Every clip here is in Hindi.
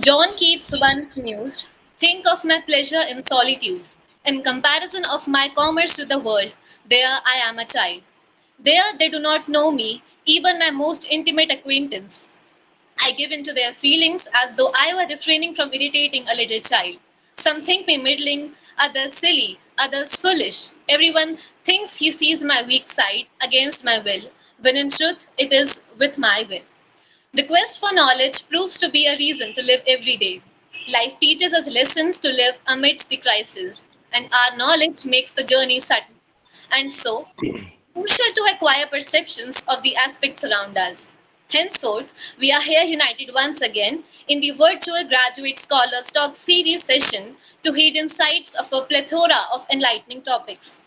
John Keats once mused, "Think of my pleasure in solitude. In comparison of my commerce with the world, there I am a child. There they do not know me, even my most intimate acquaintance. I give in to their feelings as though I were refraining from irritating a little child. Some think me middling, others silly, others foolish. Everyone thinks he sees my weak side against my will, when in truth it is with my will. The quest for knowledge proves to be a reason to live every day. Life teaches us lessons to live amidst the crisis, and our knowledge makes the journey subtle. And so, crucial to acquire perceptions of the aspects around us. Henceforth, we are here united once again in the virtual Graduate Scholars Talk series session to heed insights of a plethora of enlightening topics.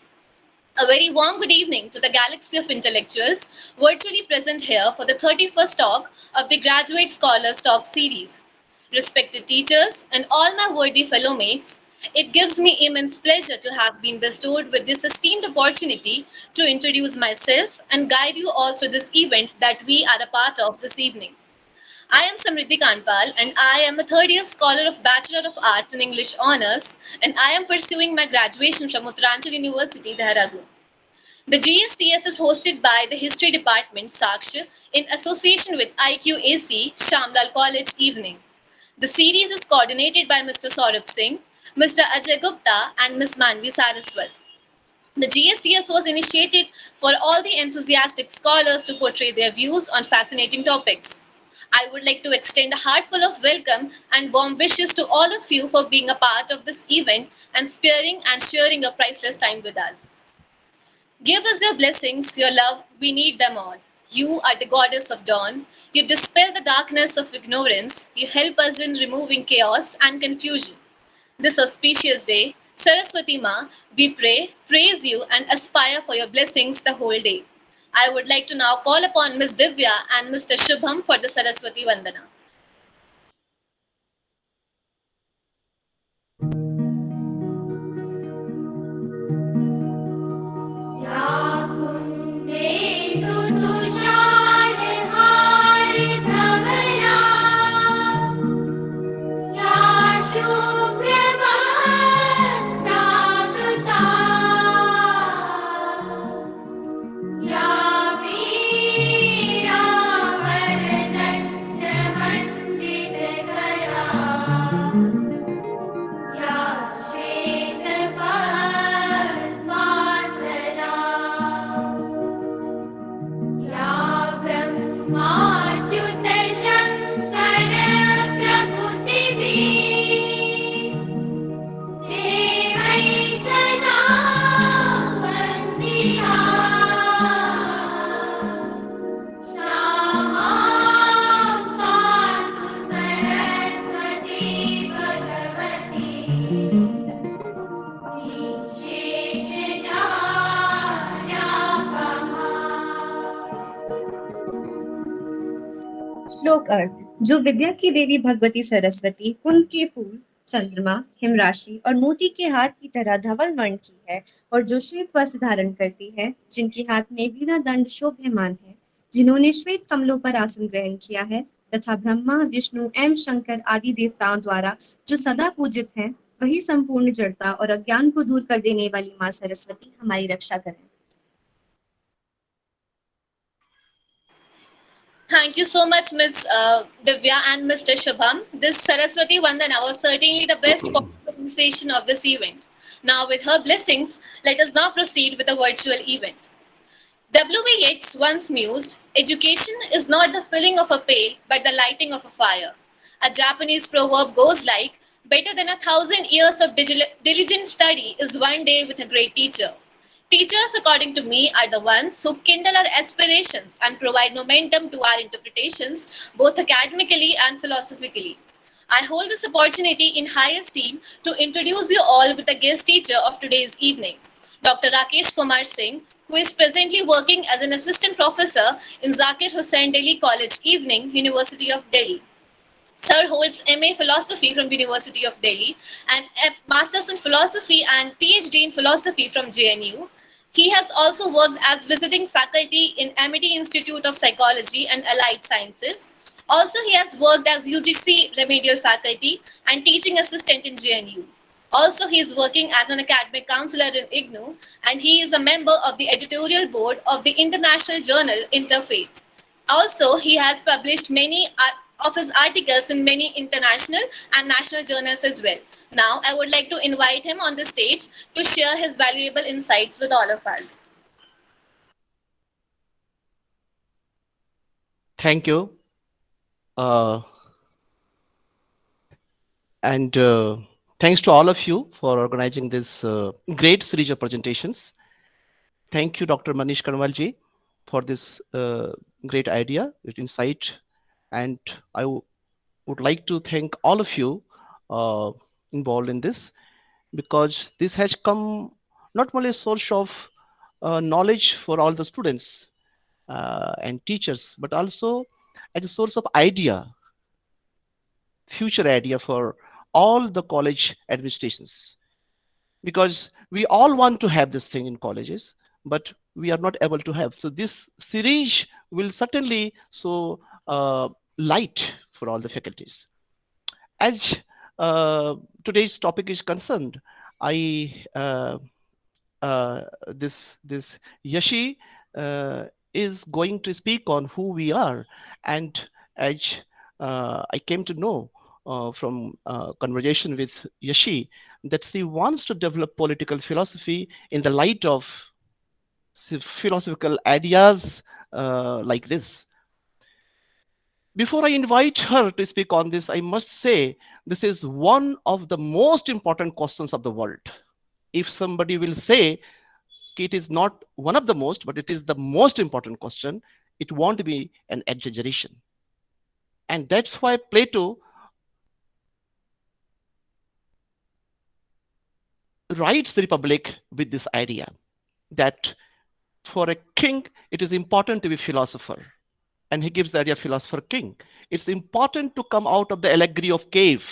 A very warm good evening to the galaxy of intellectuals virtually present here for the 31st talk of the Graduate Scholars Talk series. Respected teachers and all my worthy fellow mates, it gives me immense pleasure to have been bestowed with this esteemed opportunity to introduce myself and guide you all through this event that we are a part of this evening. I am Samriddhi Kanpal and I am a third year scholar of Bachelor of Arts in English Honours and I am pursuing my graduation from Uttaranchal University, Dehradun. The GSTS is hosted by the History Department, Saksh, in association with IQAC, Shamlal College Evening. The series is coordinated by Mr. Saurabh Singh, Mr. Ajay Gupta, and Ms. Manvi Saraswat. The GSTS was initiated for all the enthusiastic scholars to portray their views on fascinating topics. I would like to extend a heartful of welcome and warm wishes to all of you for being a part of this event and sparing and sharing a priceless time with us. Give us your blessings, your love, we need them all. You are the goddess of dawn. You dispel the darkness of ignorance. You help us in removing chaos and confusion. This auspicious day, Saraswati Ma, we pray, praise you, and aspire for your blessings the whole day. I would like to now call upon Ms. Divya and Mr. Shubham for the Saraswati Vandana. या कुन्देन्दु तुषारहारधवला या शुभ्रवस्त्रावृता या वीणावरदण्डमण्डितकरा या श्वेतपद्मासना या ब्रह्माच्युतशङ्करप्रभृतिभिः देवैः सदा वन्दिता क्षमा पातु सरस्वती भगवती श्लोक अर्थ। जो विद्या की देवी भगवती सरस्वती कुंद के फूल, चंद्रमा, हिमराशि और मोती के हार की तरह धवल वर्ण की है और जो श्वेत वस्त्र धारण करती है, जिनके हाथ में वीणा दंड शोभ्यमान है, जिन्होंने श्वेत कमलों पर आसन ग्रहण किया है तथा ब्रह्मा, विष्णु एवं शंकर आदि देवताओं द्वारा जो सदा पूजित हैं, वही संपूर्ण जड़ता और अज्ञान को दूर कर देने वाली माँ सरस्वती हमारी रक्षा करें। Thank you so much, Ms. Divya and Mr. Shubham. This Saraswati Vandana was certainly the best possible initiation of this event. Now, with her blessings, let us now proceed with the virtual event. W.B. Yeats once mused, "Education is not the filling of a pail, but the lighting of a fire." A Japanese proverb goes like, "Better than 1,000 years of diligent study is one day with a great teacher." Teachers, according to me, are the ones who kindle our aspirations and provide momentum to our interpretations, both academically and philosophically. I hold this opportunity in high esteem to introduce you all with the guest teacher of today's evening, Dr. Rakesh Kumar Singh, who is presently working as an assistant professor in Zakir Hussain Delhi College Evening, University of Delhi. Sir holds MA Philosophy from University of Delhi and a Masters in Philosophy and PhD in Philosophy from JNU. He has also worked as visiting faculty in Amity Institute of Psychology and Allied Sciences, Also, he has worked as UGC remedial faculty and teaching assistant in JNU. Also, he is working as an academic counselor in IGNOU, and he is a member of the editorial board of the international journal Interfaith. Also, he has published many of his articles in many international and national journals as well. Now, I would like to invite him on the stage to share his valuable insights with all of us. Thank you. And thanks to all of you for organizing this great series of presentations. Thank you, Dr. Manish Kanwalji, for this great idea, great insight. And I would like to thank all of you involved in this, because this has come not only a source of knowledge for all the students and teachers, but also as a source of idea, future idea for all the college administrations, because we all want to have this thing in colleges, but we are not able to have. So this series will certainly show light for all the faculties. As today's topic is concerned, I this Yashi is going to speak on who we are, and as I came to know from conversation with Yashi, that she wants to develop political philosophy in the light of philosophical ideas like this. Before I invite her to speak on this, I must say this is one of the most important questions of the world. If somebody will say it is not one of the most, but it is the most important question, it won't be an exaggeration. And that's why Plato writes the Republic with this idea that for a king, it is important to be philosopher. And he gives the idea of philosopher king. It's important to come out of the allegory of cave.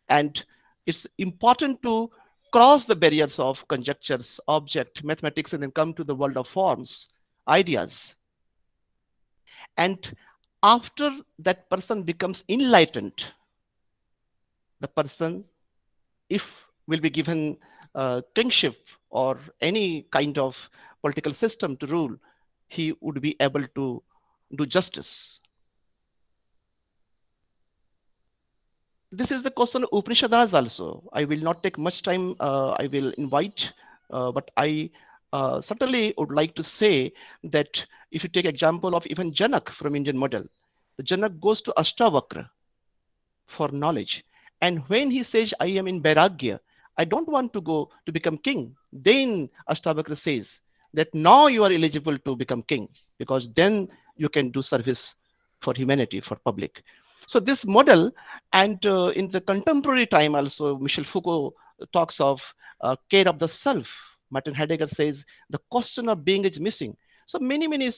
And it's important to cross the barriers of conjectures, object, mathematics, and then come to the world of forms, ideas. And after that person becomes enlightened, the person, if will be given kingship or any kind of political system to rule, he would be able to do justice. This is the question of Upanishads also. I will not take much time. I will invite, but I certainly would like to say that if you take example of even Janak from Indian model, the Janak goes to Ashtavakra for knowledge. And when he says, I am in Vairagya, I don't want to go to become king. Then Ashtavakra says that now you are eligible to become king, because then you can do service for humanity, for public. So this model, and in the contemporary time also, Michel Foucault talks of care of the self. Martin Heidegger says the question of being is missing. So many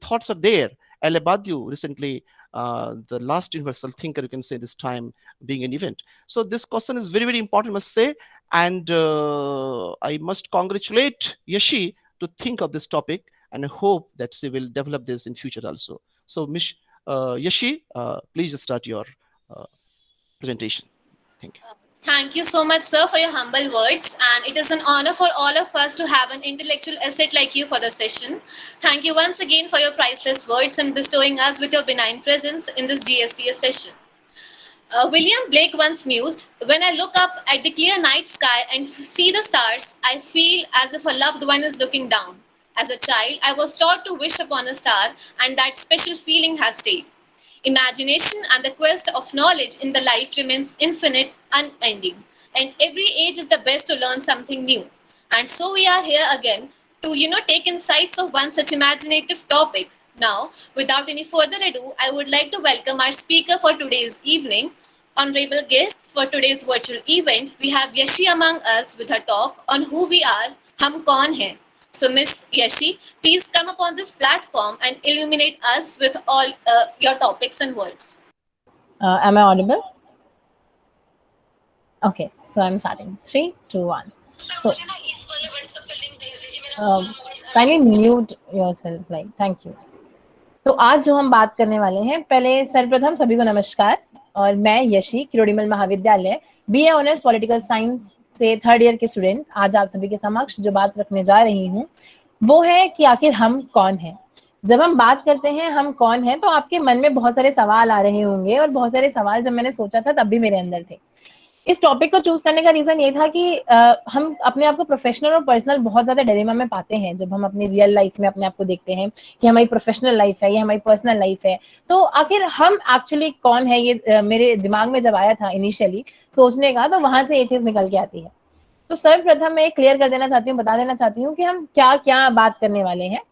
thoughts are there. Alain Badiou recently, the last universal thinker, you can say this time, being an event. So this question is very important, I must say. And I must congratulate Yashi to think of this topic, and I hope that she will develop this in future also. So Miss Yashi, please start your presentation. Thank you. Thank you so much, sir, for your humble words. And it is an honor for all of us to have an intellectual asset like you for the session. Thank you once again for your priceless words and bestowing us with your benign presence in this GSTS session. William Blake once mused, when I look up at the clear night sky and see the stars, I feel as if a loved one is looking down. As a child, I was taught to wish upon a star, and that special feeling has stayed. Imagination and the quest of knowledge in the life remains infinite, unending, and every age is the best to learn something new. And so we are here again to, take insights of one such imaginative topic. Now, without any further ado, I would like to welcome our speaker for today's evening. Honorable guests for today's virtual event, we have Yashi among us with her talk on who we are, hum kaun hain. So, Miss Yashi, please come upon this platform and illuminate us with all your topics and words. Am I audible? Okay, so I'm starting. 3, 2, 1. So, kindly mute yourself. Thank you. तो आज जो हम बात करने वाले हैं, पहले सर्वप्रथम सभी को नमस्कार। और मैं यशी, किरोड़ीमल महाविद्यालय बीए ऑनर्स पॉलिटिकल साइंस से थर्ड ईयर के स्टूडेंट, आज आप सभी के समक्ष जो बात रखने जा रही हूँ वो है कि आखिर हम कौन हैं। जब हम बात करते हैं हम कौन हैं, तो आपके मन में बहुत सारे सवाल आ रहे होंगे, और बहुत सारे सवाल जब मैंने सोचा था तब भी मेरे अंदर थे। इस टॉपिक को चूज करने का रीजन ये था कि हम अपने आप को प्रोफेशनल और पर्सनल बहुत ज्यादा डिलेमा में पाते हैं जब हम अपनी रियल लाइफ में अपने आप को देखते हैं कि हमारी प्रोफेशनल लाइफ है या हमारी पर्सनल लाइफ है, तो आखिर हम एक्चुअली कौन है। ये मेरे दिमाग में जब आया था इनिशियली सोचने का, तो वहां से ये चीज निकल के आती है। तो सर्वप्रथम मैं क्लियर कर देना चाहती हूँ, बता देना चाहती हूँ कि हम क्या क्या बात करने वाले हैं।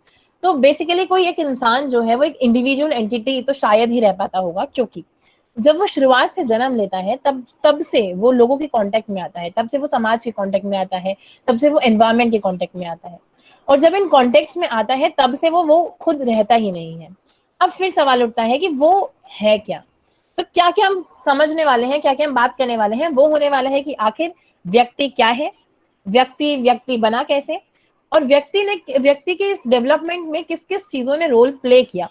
तो बेसिकली कोई एक इंसान जो है वो एक इंडिविजुअल एंटिटी तो शायद ही रह पाता होगा, क्योंकि जब वो शुरुआत से जन्म लेता है तब से वो लोगों के कांटेक्ट में आता है, तब से वो समाज के कांटेक्ट में आता है, तब से वो एनवायरनमेंट के कांटेक्ट में आता है। और जब इन कॉन्टेक्स्ट में आता है तब से वो खुद रहता ही नहीं है। अब फिर सवाल उठता है कि वो है क्या। तो क्या क्या हम समझने वाले हैं, क्या क्या हम बात करने वाले हैं, वो होने वाला है कि आखिर व्यक्ति क्या है, व्यक्ति बना कैसे, और व्यक्ति के इस डेवलपमेंट में किस किस चीजों ने रोल प्ले किया।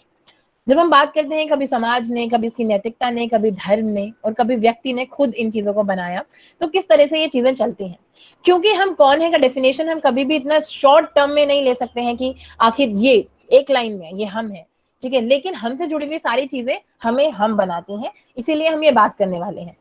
जब हम बात करते हैं कभी समाज ने, कभी उसकी नैतिकता ने, कभी धर्म ने, और कभी व्यक्ति ने खुद इन चीजों को बनाया, तो किस तरह से ये चीजें चलती हैं। क्योंकि हम कौन है का डेफिनेशन हम कभी भी इतना शॉर्ट टर्म में नहीं ले सकते हैं कि आखिर ये एक लाइन में ये हम है, ठीक है। लेकिन हमसे जुड़ी हुई सारी चीजें हमें हम बनाती हैं, इसीलिए हम ये बात करने वाले हैं।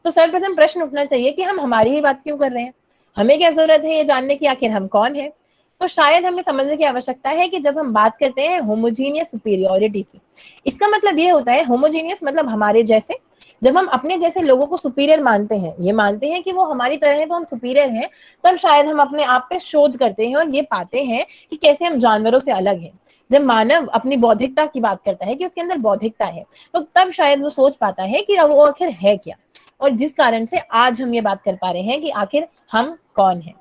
तो सर्वप्रथम प्रश्न उठना चाहिए कि हम हमारी ही बात क्यों कर रहे हैं, हमें क्या जरूरत है ये जानने की आखिर हम कौन है। तो शायद हमें समझने की आवश्यकता है कि जब हम बात करते हैं होमोजीनियस सुपीरियोरिटी की, इसका मतलब ये होता है, होमोजीनियस मतलब हमारे जैसे। जब हम अपने जैसे लोगों को सुपीरियर मानते हैं, ये मानते हैं कि वो हमारी तरह है तो हम सुपीरियर हैं, तब शायद हम अपने आप पे शोध करते हैं और ये पाते हैं कि कैसे हम जानवरों से अलग हैं। जब मानव अपनी बौद्धिकता की बात करता है कि उसके अंदर बौद्धिकता है, तो तब शायद वो सोच पाता है कि वो आखिर है क्या, और जिस कारण से आज हम ये बात कर पा रहे हैं कि आखिर हम कौन है।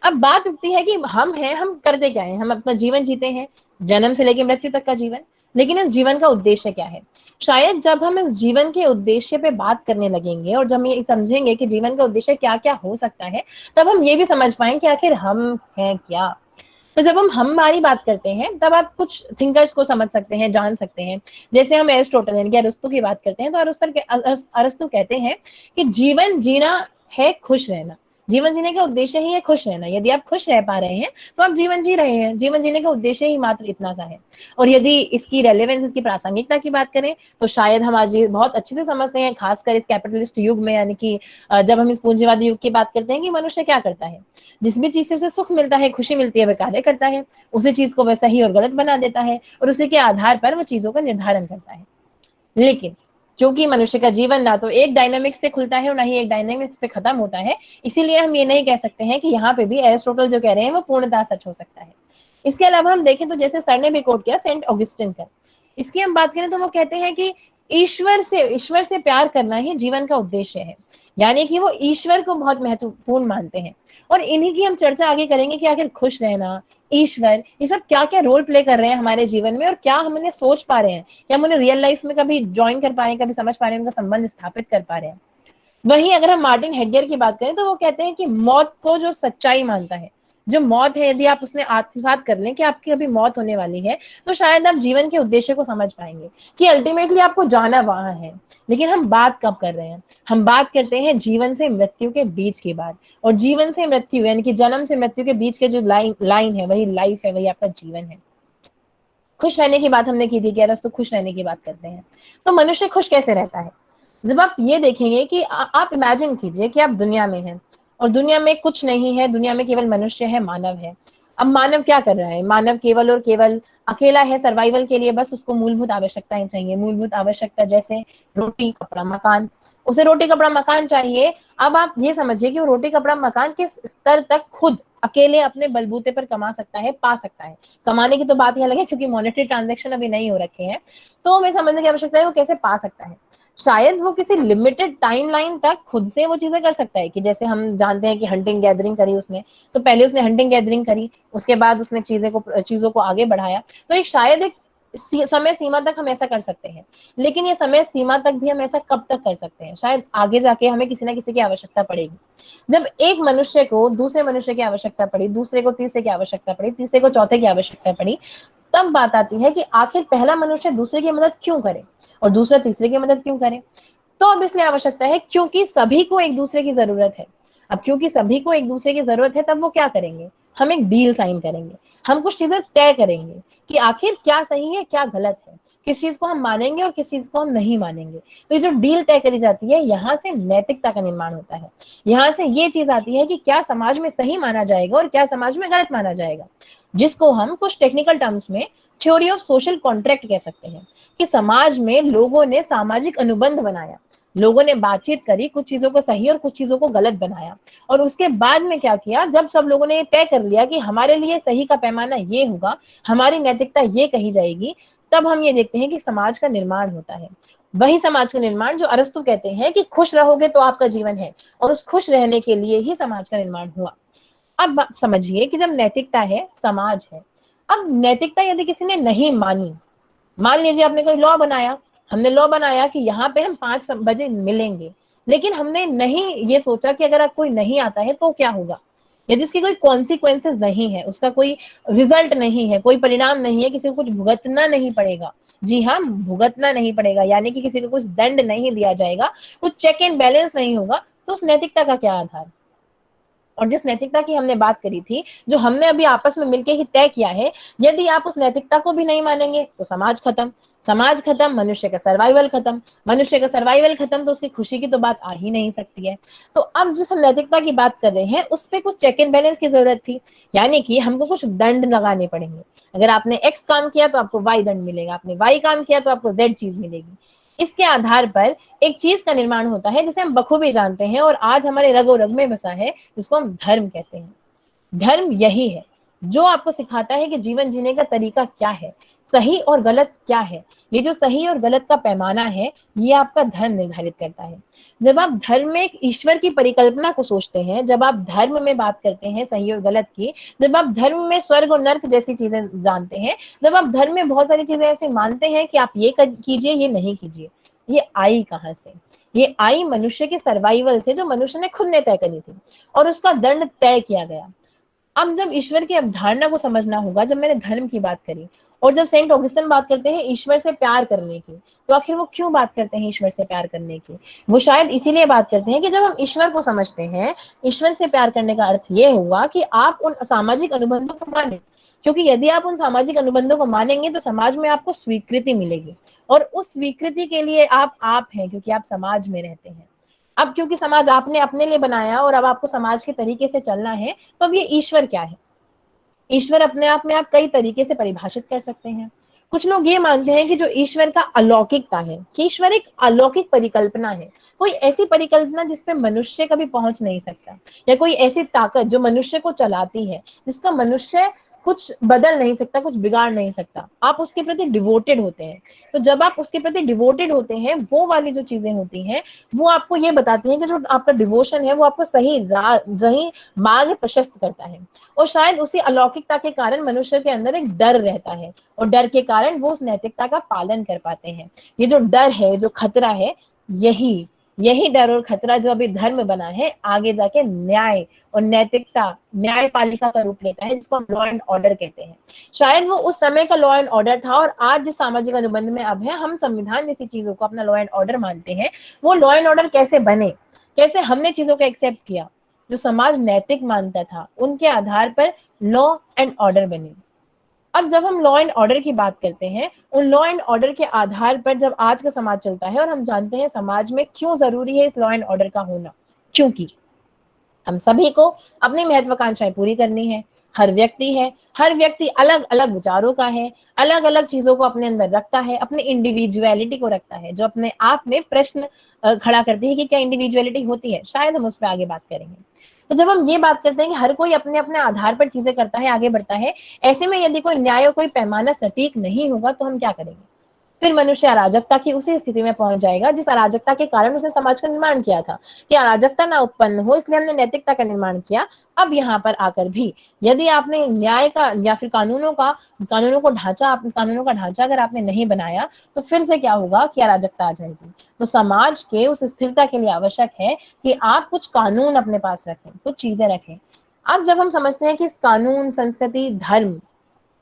अब बात उठती है कि हम हैं, हम करते क्या है, हम अपना जीवन जीते हैं, जन्म से लेकर मृत्यु तक का जीवन, लेकिन इस जीवन का उद्देश्य क्या है। शायद जब हम इस जीवन के उद्देश्य पे बात करने लगेंगे और जब ये समझेंगे कि जीवन का उद्देश्य क्या क्या हो सकता है, तब हम ये भी समझ पाएंगे कि आखिर हम हैं क्या। तो जब हम हमारी बात करते हैं तब आप कुछ थिंकर्स को समझ सकते हैं, जान सकते हैं। जैसे हम एरिस्टोटल यानी कि अरस्तु की बात करते हैं, तो अरस्तु कहते हैं कि जीवन जीना है खुश रहना। जीवन जीने का उद्देश्य ही है खुश रहना। यदि आप खुश रह पा रहे हैं तो आप जीवन जी रहे हैं। जीवन जीने का उद्देश्य ही मात्र इतना सा है। और यदि इसकी रेलेवेंस, इसकी प्रासंगिकता की बात करें, तो शायद हम आज ये बहुत अच्छे से समझते हैं, खासकर इस कैपिटलिस्ट युग में, यानी कि जब हम इस पूंजीवादी युग की बात करते हैं कि मनुष्य क्या करता है, जिस भी चीज से उसे सुख मिलता है, खुशी मिलती है, वह कार्य करता है, उसी चीज को वह सही और गलत बना देता है, और उसी के आधार पर वो चीजों का निर्धारण करता है। लेकिन क्योंकि मनुष्य का जीवन ना तो एक डायनामिक्स से खुलता है और ना ही एक डायनामिक्स पे खत्म होता है, इसीलिए हम ये नहीं कह सकते हैं कि यहाँ पे भी एरिस्टोटल जो कह रहे हैं वो पूर्णतः सच हो सकता है। इसके अलावा हम देखें तो जैसे सर ने भी कोट किया सेंट ऑगस्टिन का, इसकी हम बात करें तो वो कहते हैं कि ईश्वर से प्यार करना ही जीवन का उद्देश्य है। यानी कि वो ईश्वर को बहुत महत्वपूर्ण मानते हैं। और इन्हीं की हम चर्चा आगे करेंगे कि आखिर खुश रहना, ईश्वर, ये सब क्या क्या रोल प्ले कर रहे हैं हमारे जीवन में, और क्या हम उन्हें सोच पा रहे हैं, या हम उन्हें रियल लाइफ में कभी ज्वाइन कर पा रहे हैं, कभी समझ पा रहे हैं, उनका संबंध स्थापित कर पा रहे हैं। वहीं अगर हम मार्टिन हेडगर की बात करें तो वो कहते हैं कि मौत को जो सच्चाई मानता है, जो मौत है, यदि आप उसने आत्मसात कर लें कि आपकी अभी मौत होने वाली है, तो शायद आप जीवन के उद्देश्य को समझ पाएंगे कि अल्टीमेटली आपको जाना वहां है। लेकिन हम बात कब कर रहे हैं, हम बात करते हैं जीवन से मृत्यु के बीच की बात। और जीवन से मृत्यु यानी कि जन्म से मृत्यु के बीच के जो लाइन है, वही लाइफ है, वही आपका जीवन है। खुश रहने की बात हमने की थी, तो खुश रहने की बात करते हैं। तो मनुष्य खुश कैसे रहता है, जब आप ये देखेंगे कि आप इमेजिन कीजिए कि आप दुनिया में हैं और दुनिया में कुछ नहीं है, दुनिया में केवल मनुष्य है, मानव है। अब मानव क्या कर रहा है, मानव केवल और केवल अकेला है सर्वाइवल के लिए, बस उसको मूलभूत आवश्यकताएं चाहिए। मूलभूत आवश्यकता जैसे रोटी कपड़ा मकान, उसे रोटी कपड़ा मकान चाहिए। अब आप ये समझिए कि वो रोटी कपड़ा मकान किस स्तर तक खुद अकेले अपने बलबूते पर कमा सकता है, पा सकता है। कमाने की तो बात ही अलग है, क्योंकि मॉनेटरी ट्रांजैक्शन अभी नहीं हो रखे हैं, तो हमें समझने की आवश्यकता है वो कैसे पा सकता है। शायद वो किसी लिमिटेड टाइमलाइन तक खुद से वो चीजें कर सकता है, कि जैसे हम जानते हैं कि हंटिंग गैदरिंग करी उसने, तो पहले उसने हंटिंग गैदरिंग करी, उसके बाद उसने चीजों को आगे बढ़ाया। तो एक शायद एक समय सीमा तक हम ऐसा कर सकते हैं। लेकिन ये समय सीमा तक भी हम ऐसा कब तक कर सकते हैं, शायद आगे जाके हमें किसी ना किसी की आवश्यकता पड़ेगी। जब एक मनुष्य को दूसरे मनुष्य की आवश्यकता पड़ी, दूसरे को तीसरे की आवश्यकता पड़ी, तीसरे को चौथे की आवश्यकता पड़ी, तब बात आती है कि आखिर पहला मनुष्य दूसरे की मदद क्यों करे और दूसरा तीसरे की मदद क्यों करे। तो अब इसलिए आवश्यकता है क्योंकि सभी को एक दूसरे की जरूरत है। अब क्योंकि सभी को एक दूसरे की जरूरत है, तब वो क्या करेंगे, हम एक डील साइन करेंगे, हम कुछ चीजें तय करेंगे कि आखिर क्या सही है क्या गलत है, किस चीज को हम मानेंगे और किस चीज को हम नहीं मानेंगे। तो ये जो डील तय करी जाती है, यहाँ से नैतिकता का निर्माण होता है। यहाँ से ये चीज आती है कि क्या समाज में सही माना जाएगा और क्या समाज में गलत माना जाएगा, जिसको हम कुछ टेक्निकल टर्म्स में थ्योरी ऑफ सोशल कॉन्ट्रैक्ट कह सकते हैं। कि समाज में लोगों ने सामाजिक अनुबंध बनाया, लोगों ने बातचीत करी, कुछ चीजों को सही और कुछ चीजों को गलत बनाया, और उसके बाद में क्या किया, जब सब लोगों ने ये तय कर लिया कि हमारे लिए सही का पैमाना ये होगा, हमारी नैतिकता ये कही जाएगी, तब हम ये देखते हैं कि समाज का निर्माण होता है। वही समाज का निर्माण जो अरस्तु कहते हैं कि खुश रहोगे तो आपका जीवन है, और उस खुश रहने के लिए ही समाज का निर्माण हुआ। अब समझिए कि जब नैतिकता है, समाज है। अब नैतिकता यदि किसी ने नहीं मानी, मान लीजिए आपने कोई लॉ बनाया, हमने लॉ बनाया कि यहाँ पे हम 5 बजे मिलेंगे, लेकिन हमने नहीं ये सोचा कि अगर कोई नहीं आता है तो क्या होगा, यदि उसकी कोई कॉन्सिक्वेंसेस नहीं है, उसका कोई रिजल्ट नहीं है, कोई परिणाम नहीं है, किसी को कुछ भुगतना नहीं पड़ेगा। जी हाँ, भुगतना नहीं पड़ेगा, यानी कि किसी को कुछ दंड नहीं दिया जाएगा, कुछ चेक एंड बैलेंस नहीं होगा, तो उस नैतिकता का क्या आधार। और जिस नैतिकता की हमने बात करी थी, जो हमने अभी आपस में मिलकर ही तय किया है, यदि आप उस नैतिकता को भी नहीं मानेंगे तो समाज खत्म, समाज खत्म, मनुष्य का सर्वाइवल खत्म, मनुष्य का सर्वाइवल खत्म, तो उसकी खुशी की तो बात आ ही नहीं सकती है। तो अब जिस हम नैतिकता की बात कर रहे हैं, उस पर कुछ चेक एंड बैलेंस की जरूरत थी, यानी कि हमको कुछ दंड लगाने पड़ेंगे। अगर आपने एक्स काम किया तो आपको वाई दंड मिलेगा, आपने वाई काम किया तो आपको जेड चीज मिलेगी। इसके आधार पर एक चीज का निर्माण होता है जिसे हम बखूबी जानते हैं और आज हमारे रगो रग में बसा है, जिसको हम धर्म कहते हैं। धर्म यही है जो आपको सिखाता है कि जीवन जीने का तरीका क्या है, सही और गलत क्या है। ये जो सही और गलत का पैमाना है, ये आपका धर्म निर्धारित करता है। जब आप धर्म में एक ईश्वर की परिकल्पना को सोचते हैं, जब आप धर्म में बात करते हैं सही और गलत की, जब आप धर्म में स्वर्ग और नर्क जैसी चीजें जानते हैं, जब आप धर्म में बहुत सारी चीजें ऐसे मानते हैं कि आप ये कीजिए ये नहीं कीजिए, ये आई कहाँ से? ये आई मनुष्य के सर्वाइवल से, जो मनुष्य ने खुद ने तय करी थी और उसका दंड तय किया गया। अब जब ईश्वर की अवधारणा को समझना होगा, जब मैंने धर्म की बात करी और जब सेंट ऑगस्टिन बात करते हैं ईश्वर से प्यार करने की, तो आखिर वो क्यों बात करते हैं ईश्वर से प्यार करने की? वो शायद इसीलिए बात करते हैं कि जब हम ईश्वर को समझते हैं, ईश्वर से प्यार करने का अर्थ ये हुआ कि आप उन सामाजिक अनुबंधों को माने, क्योंकि यदि आप उन सामाजिक अनुबंधों को मानेंगे तो समाज में आपको स्वीकृति मिलेगी, और उस स्वीकृति के लिए आप हैं, क्योंकि आप समाज में रहते हैं। अब क्योंकि समाज आपने अपने लिए बनाया और अब आपको समाज के तरीके से चलना है, तो अब ये ईश्वर क्या है? ईश्वर अपने आप में आप कई तरीके से परिभाषित कर सकते हैं। कुछ लोग ये मानते हैं कि जो ईश्वर का अलौकिकता है, कि ईश्वर एक अलौकिक परिकल्पना है, कोई ऐसी परिकल्पना जिसपे मनुष्य कभी पहुंच नहीं सकता, या कोई ऐसी ताकत जो मनुष्य को चलाती है, जिसका मनुष्य कुछ बदल नहीं सकता, कुछ बिगाड़ नहीं सकता। आप उसके प्रति डिवोटेड होते हैं। तो जब आप उसके प्रति डिवोटेड होते हैं, वो वाली जो चीजें होती हैं, वो आपको ये बताती हैं कि जो आपका डिवोशन है वो आपको सही मार्ग प्रशस्त करता है। और शायद उसी अलौकिकता के कारण मनुष्य के अंदर एक डर रहता है, और डर के कारण वो उस नैतिकता का पालन कर पाते हैं। ये जो डर है, जो खतरा है, यही डर और खतरा जो अभी धर्म बना है, आगे जाके न्याय और नैतिकता, न्यायपालिका का रूप लेता है, जिसको हम लॉ एंड ऑर्डर कहते हैं। शायद वो उस समय का लॉ एंड ऑर्डर था, और आज जिस सामाजिक अनुबंध में अब है, हम संविधान जैसी चीजों को अपना लॉ एंड ऑर्डर मानते हैं। वो लॉ एंड ऑर्डर कैसे बने, कैसे हमने चीजों को एक्सेप्ट किया, जो समाज नैतिक मानता था, उनके आधार पर लॉ एंड ऑर्डर बने। अब जब हम लॉ एंड ऑर्डर की बात करते हैं, उन लॉ एंड ऑर्डर के आधार पर जब आज का समाज चलता है, और हम जानते हैं समाज में क्यों जरूरी है इस लॉ एंड ऑर्डर का होना, क्योंकि हम सभी को अपनी महत्वाकांक्षाएं पूरी करनी है। हर व्यक्ति अलग अलग विचारों का है, अलग अलग चीजों को अपने अंदर रखता है, अपने इंडिविजुअलिटी को रखता है, जो अपने आप में प्रश्न खड़ा करती है कि क्या इंडिविजुअलिटी होती है। शायद हम उस पर आगे बात करेंगे। तो जब हम ये बात करते हैं कि हर कोई अपने अपने आधार पर चीजें करता है, आगे बढ़ता है, ऐसे में यदि कोई न्याय और कोई पैमाना सटीक नहीं होगा, तो हम क्या करेंगे? फिर मनुष्य अराजकता की उसी स्थिति में पहुंच जाएगा जिस अराजकता के कारण उसने समाज का निर्माण किया था, कि अराजकता ना उत्पन्न हो, इसलिए हमने नैतिकता का निर्माण किया। अब यहाँ पर आकर भी यदि आपने न्याय का या फिर कानूनों का ढांचा अगर आपने नहीं बनाया, तो फिर से क्या होगा कि अराजकता आ जाएगी। तो समाज के उस स्थिरता के लिए आवश्यक है कि आप कुछ कानून अपने पास रखें, कुछ चीजें रखें। अब जब हम समझते हैं कि इस कानून, संस्कृति, धर्म,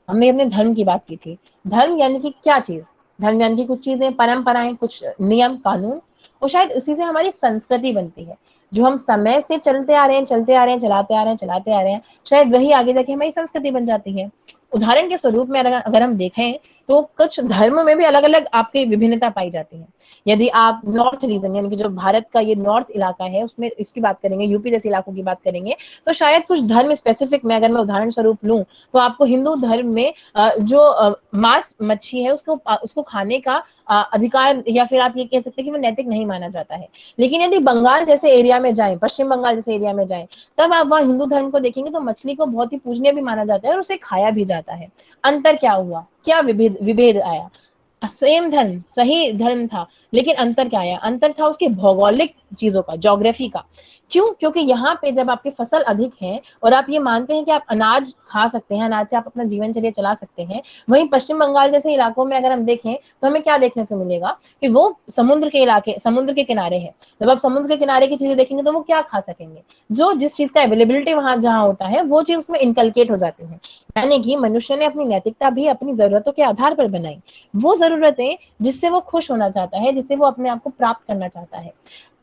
हमने अपने धर्म की बात की थी। धर्म यानी कि क्या चीज? धर्म यानी कि कुछ चीजें, परंपराएं, कुछ नियम कानून, और शायद उसी से हमारी संस्कृति बनती है, जो हम समय से चलते आ रहे हैं, चलते आ रहे हैं, चलाते आ रहे हैं, चलाते आ रहे हैं, शायद वही आगे जाके हमारी संस्कृति बन जाती है। उदाहरण के स्वरूप में अगर हम देखें तो कुछ धर्म में भी अलग अलग आपकी विभिन्नता पाई जाती है। यदि आप नॉर्थ रीजन यानी कि जो भारत का ये नॉर्थ इलाका है उसमें इसकी बात करेंगे, यूपी जैसे इलाकों की बात करेंगे, तो शायद कुछ धर्म स्पेसिफिक में अगर मैं उदाहरण स्वरूप लूं तो आपको हिंदू धर्म में जो मांस मच्छी है उसको खाने का अधिकार, या फिर आप ये कह सकते हैं कि वो नैतिक नहीं माना जाता है। लेकिन यदि बंगाल जैसे एरिया में जाएं, पश्चिम बंगाल जैसे एरिया में जाएं, तब आप वहाँ हिंदू धर्म को देखेंगे तो मछली को बहुत ही पूजनीय भी माना जाता है और उसे खाया भी जाता है। अंतर क्या हुआ? क्या विभेद विभेद आया? सेम धर्म, सही धर्म था, लेकिन अंतर क्या आया? अंतर था उसकी भौगोलिक चीजों का, ज्योग्राफी का। क्यों? क्योंकि यहाँ पे जब आपकी फसल अधिक है और आप ये मानते हैं कि आप अनाज खा सकते हैं, अनाज से आप अपना जीवन चर्या चला सकते हैं, वहीं पश्चिम बंगाल जैसे इलाकों में अगर हम देखें तो हमें क्या देखने को मिलेगा कि वो समुद्र के इलाके, समुद्र के किनारे है। जब आप समुद्र के किनारे की चीजें देखेंगे तो वो क्या खा सकेंगे? जो जिस चीज का अवेलेबिलिटी वहां जहाँ होता है वो चीज उसमें इनकलकेट हो जाती है। यानी कि मनुष्य ने अपनी नैतिकता भी अपनी जरूरतों के आधार पर बनाई, वो जरूरतें जिससे वो खुश होना चाहता है, जिससे वो अपने आप को प्राप्त करना चाहता है।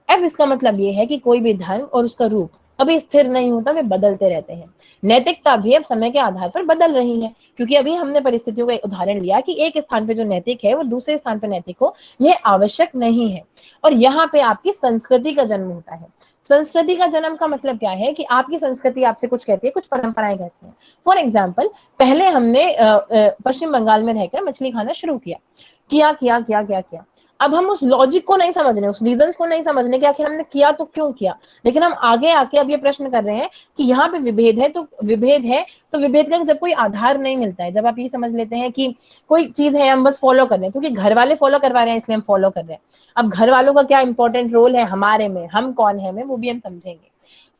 अब इसका मतलब ये है कि कोई भी धर्म और उसका रूप कभी स्थिर नहीं होता, वे बदलते रहते हैं। नैतिकता भी अब समय के आधार पर बदल रही है, क्योंकि अभी हमने परिस्थितियों का उदाहरण लिया कि एक स्थान पे जो नैतिक है वो दूसरे स्थान पे नैतिक हो, यह आवश्यक नहीं है। और यहाँ पे आपकी संस्कृति का जन्म होता है। संस्कृति का जन्म का मतलब क्या है कि आपकी संस्कृति आपसे कुछ कहती है, कुछ परंपराएं कहती हैं। फॉर एग्जाम्पल, पहले हमने पश्चिम बंगाल में रहकर मछली खाना शुरू किया, किया किया किया किया किया। अब हम उस लॉजिक को नहीं समझ रहे, उस रीजंस को नहीं समझ रहे कि आखिर हमने किया तो क्यों किया, लेकिन हम आगे आके अब ये प्रश्न कर रहे हैं कि यहाँ पे विभेद है, तो विभेद है तो विभेद का जब कोई आधार नहीं मिलता है, जब आप ये समझ लेते हैं कि कोई चीज है हम बस फॉलो कर रहे हैं क्योंकि घर वाले फॉलो करवा रहे हैं इसलिए हम फॉलो कर रहे हैं। अब घर वालों का क्या इंपॉर्टेंट रोल है हमारे में, हम कौन है में, वो भी हम समझेंगे।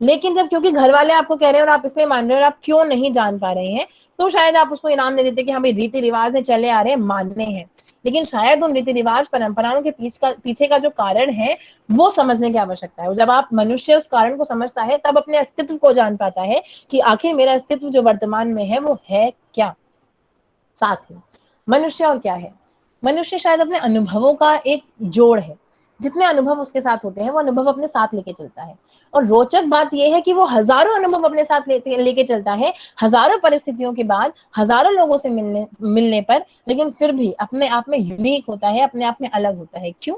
लेकिन जब क्योंकि घर वाले आपको कह रहे हैं और आप इसलिए मान रहे हैं और आप क्यों नहीं जान पा रहे हैं, तो शायद आप उसको इनाम दे देते कि हाँ भाई रीति रिवाज है, चले आ रहे हैं, मानने हैं। लेकिन शायद उन रीति रिवाज परंपराओं के पीछे का जो कारण है वो समझने की आवश्यकता है। जब आप मनुष्य उस कारण को समझता है तब अपने अस्तित्व को जान पाता है कि आखिर मेरा अस्तित्व जो वर्तमान में है वो है क्या। साथ ही मनुष्य और क्या है? मनुष्य शायद अपने अनुभवों का एक जोड़ है। जितने अनुभव उसके साथ होते हैं वो अनुभव अपने साथ लेके चलता है। और रोचक बात यह है कि वो हजारों अनुभव अपने साथ लेके चलता है, हजारों परिस्थितियों के बाद, हजारों लोगों से मिलने पर, लेकिन फिर भी अपने आप में यूनिक होता है, अपने आप में अलग होता है। क्यों?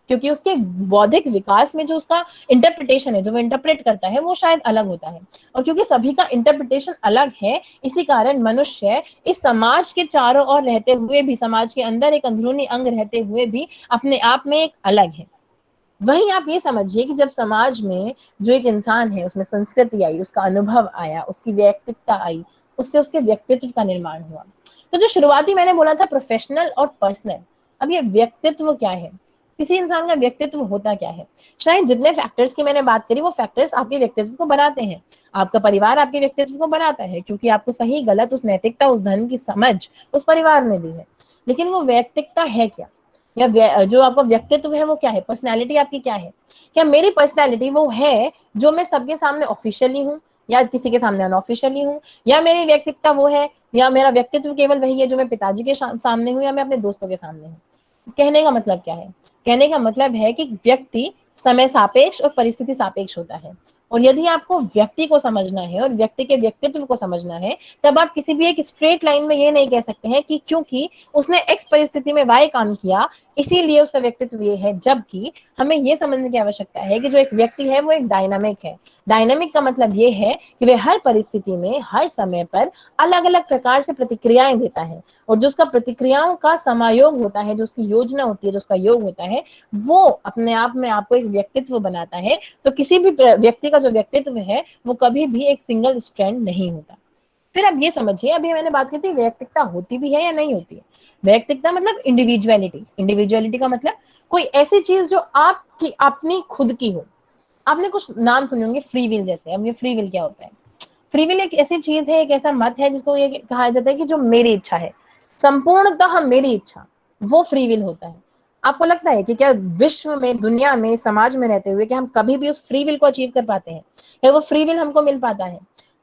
क्योंकि उसके बौद्धिक विकास में जो उसका इंटरप्रिटेशन है, जो वो इंटरप्रेट करता है, वो शायद अलग होता है। और क्योंकि सभी का इंटरप्रिटेशन अलग है, इसी कारण मनुष्य इस समाज के चारों ओर रहते हुए भी, समाज के अंदर एक अंदरूनी अंग रहते हुए भी अपने आप में एक अलग है। वहीं आप ये समझिए कि जब समाज में जो एक इंसान है उसमें संस्कृति आई, उसका अनुभव आया, उसकी व्यक्तित्वता आई, उससे उसके व्यक्तित्व का निर्माण हुआ। तो जो शुरुआती मैंने बोला था प्रोफेशनल और पर्सनल, अब ये व्यक्तित्व क्या है? किसी इंसान का व्यक्तित्व होता क्या है? शायद जितने फैक्टर्स की मैंने बात करी वो फैक्टर्स आपके व्यक्तित्व को बनाते हैं। आपका परिवार आपके व्यक्तित्व को बनाता है क्योंकि आपको सही गलत, उस नैतिकता, उस धर्म की समझ उस परिवार ने दी है। लेकिन वो व्यक्तित्वता है क्या, या जो आपका व्यक्तित्व है वो क्या है? पर्सनैलिटी आपकी क्या है? क्या मेरी पर्सनैलिटी वो है जो मैं सबके सामने ऑफिशियली हूँ या किसी के सामने अनऑफिशियली हूँ, या मेरी व्यक्तित्वता वो है, या मेरा व्यक्तित्व केवल वही है जो मैं पिताजी के सामने हूँ या मैं अपने दोस्तों के सामने हूँ? कहने का मतलब क्या है? कहने का मतलब है कि व्यक्ति समय सापेक्ष और परिस्थिति सापेक्ष होता है। और यदि आपको व्यक्ति को समझना है और व्यक्ति के व्यक्तित्व को समझना है, तब आप किसी भी एक स्ट्रेट लाइन में ये नहीं कह सकते हैं कि क्योंकि उसने एक्स परिस्थिति में वाई काम किया इसीलिए उसका व्यक्तित्व ये है। जबकि हमें ये समझने की आवश्यकता है कि जो एक व्यक्ति है वो एक डायनामिक है। डायनामिक का मतलब ये है कि वह हर परिस्थिति में, हर समय पर अलग अलग प्रकार से प्रतिक्रियाएं देता है, और जो उसका प्रतिक्रियाओं का समायोग होता है, जो उसकी योजना होती है, जो उसका योग होता है, वो अपने आप में आपको एक व्यक्तित्व बनाता है। तो किसी भी व्यक्ति का जो व्यक्तित्व है वो कभी भी एक सिंगल स्ट्रैंड नहीं होता। फिर अब ये समझिए, अभी मैंने बात की थी वैयक्तिकता होती भी है या नहीं होती है। वैयक्तिकता मतलब इंडिविजुअलिटी। इंडिविजुअलिटी का मतलब कोई ऐसी चीज जो आपकी अपनी खुद की हो। आपने कुछ नाम सुने होंगे, फ्री विल जैसे। अब ये फ्री विल क्या होता है? फ्री विल एक ऐसी चीज है, एक ऐसा मत है जिसको ये कहा जाता है कि जो मेरी इच्छा है, संपूर्णतः मेरी इच्छा, वो फ्री विल होता है। आपको लगता है कि क्या विश्व में, दुनिया में, समाज में रहते हुए कि हम कभी भी उस फ्री विल को अचीव कर पाते हैं? क्या वो फ्री विल हमको मिल पाता है?